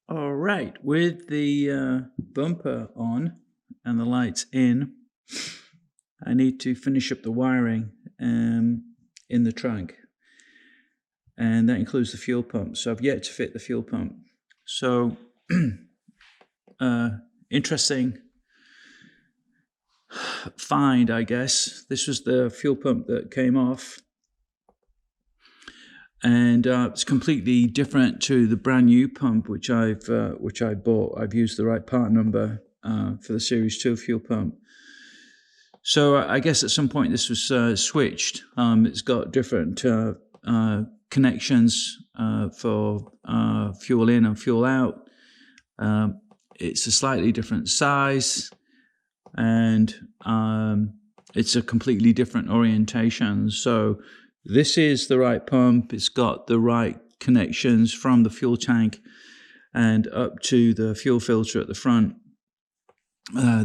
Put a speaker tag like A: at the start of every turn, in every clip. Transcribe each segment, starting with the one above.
A: All right, with the bumper on and the lights in, I need to finish up the wiring in the trunk, and that includes the fuel pump. So I've yet to fit the fuel pump. So interesting find, I guess. This was the fuel pump that came off, and it's completely different to the brand new pump which I bought. I've used the right part number for the Series 2 fuel pump. So I guess at some point this was switched. It's got different connections for fuel in and fuel out. It's a slightly different size, and it's a completely different orientation. So this is the right pump. It's got the right connections from the fuel tank and up to the fuel filter at the front.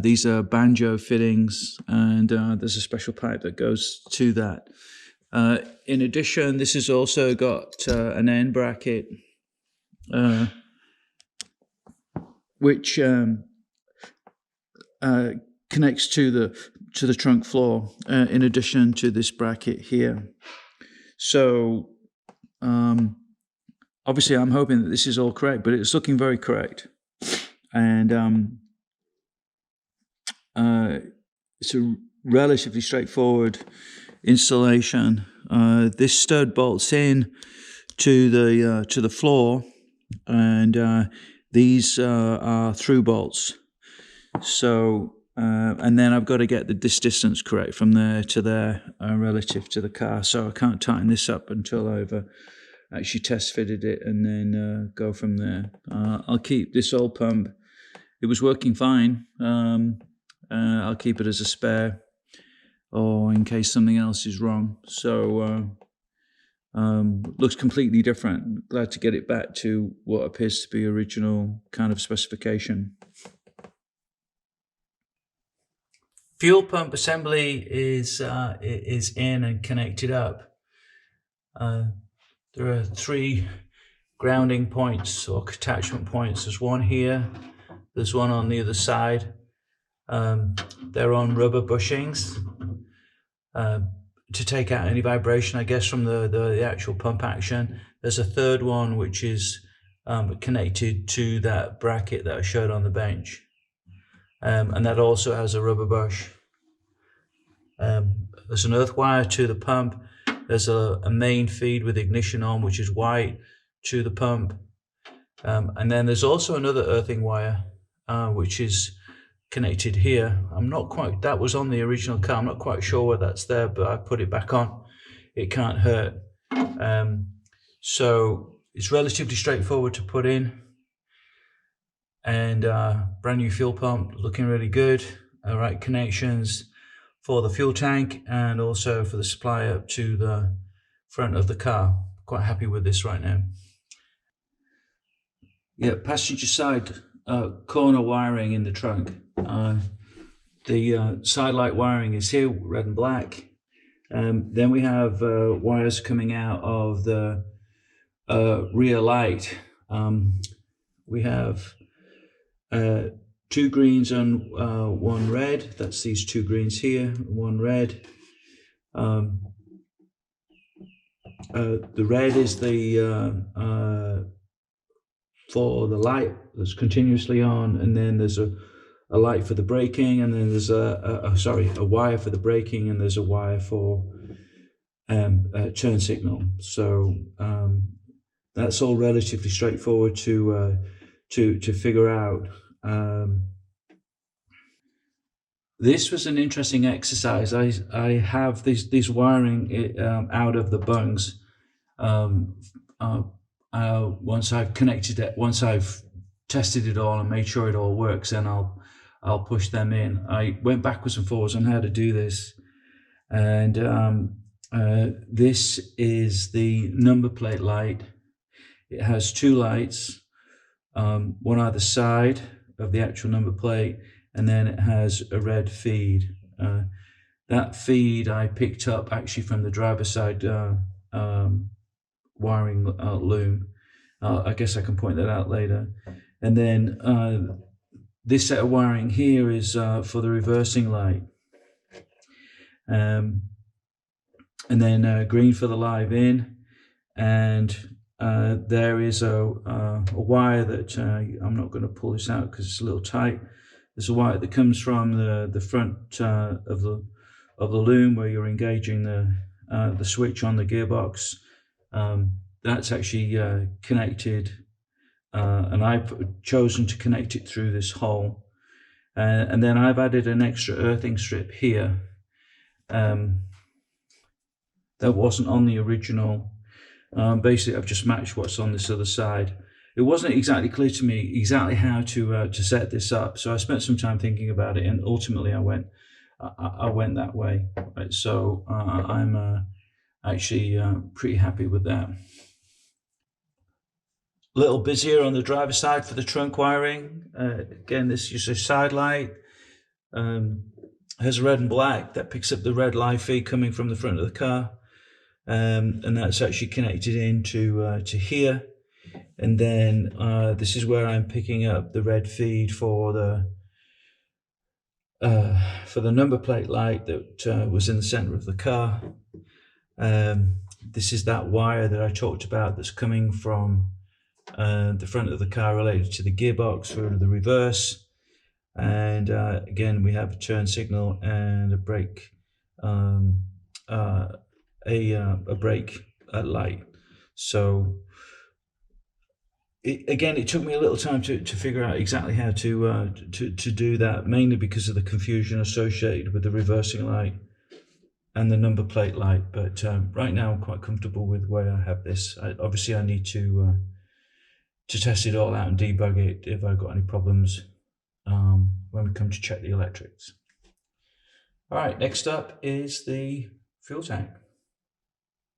A: These are banjo fittings, and there's a special pipe that goes to that. In addition, this has also got an end bracket, which connects to the trunk floor. In addition to this bracket here. So obviously, I'm hoping that this is all correct, but it's looking very correct, and it's a relatively straightforward installation. This stud bolts in to the floor, and these are through bolts. So and then I've got to get this distance correct from there to there relative to the car. So I can't tighten this up until I've actually test fitted it, and then go from there. I'll keep this old pump. It was working fine. I'll keep it as a spare, or in case something else is wrong. So looks completely different. Glad to get it back to what appears to be original kind of specification. Fuel pump assembly is in and connected up. There are 3 grounding points or attachment points. There's one here. There's one on the other side. They're on rubber bushings to take out any vibration, I guess, from the actual pump action. There's a third one which is connected to that bracket that I showed on the bench. And that also has a rubber bush. There's an earth wire to the pump. There's a main feed with ignition on, which is white, to the pump. And then there's also another earthing wire, which is connected here. That was on the original car. I'm not quite sure where that's there, but I put it back on. It can't hurt. So it's relatively straightforward to put in. And brand new fuel pump, looking really good. All right, connections for the fuel tank and also for the supply up to the front of the car. Quite happy with this right now. Yeah, passenger side corner wiring in the trunk. The side light wiring is here, red and black. Then we have wires coming out of the rear light. We have 2 greens and 1 red. That's these 2 greens here, 1 red. The red is the for the light that's continuously on, and then there's a light for the braking, and then there's a wire for the braking, and there's a wire for turn signal. So that's all relatively straightforward to figure out. This was an interesting exercise. I have these wiring out of the bungs. Once I've connected it, once I've tested it all and made sure it all works, then I'll push them in. I went backwards and forwards on how to do this, and this is the number plate light. It has 2 lights, one either side of the actual number plate, and then it has a red feed. That feed I picked up actually from the driver's side wiring loom. I guess I can point that out later. And then this set of wiring here is for the reversing light. And then green for the live in. And there is a wire that I'm not going to pull this out because it's a little tight. There's a wire that comes from the front of the loom where you're engaging the switch on the gearbox. That's actually connected, and I've chosen to connect it through this hole. And then I've added an extra earthing strip here that wasn't on the original. Basically, I've just matched what's on this other side. It wasn't exactly clear to me exactly how to set this up, so I spent some time thinking about it, and ultimately I went that way. Right, so I'm actually pretty happy with that. A little busier on the driver's side for the trunk wiring. Again, this is a side light. Has red and black that picks up the red live feed coming from the front of the car. And that's actually connected into to here, and then this is where I'm picking up the red feed for the number plate light that was in the center of the car. This is that wire that I talked about that's coming from the front of the car related to the gearbox for the reverse. And again, we have a turn signal and a brake a brake light. So it took me a little time to figure out exactly how to do that, mainly because of the confusion associated with the reversing light and the number plate light. But right now I'm quite comfortable with where I have this. Obviously I need to test it all out and debug it if I've got any problems when we come to check the electrics. All right, next up is the fuel tank.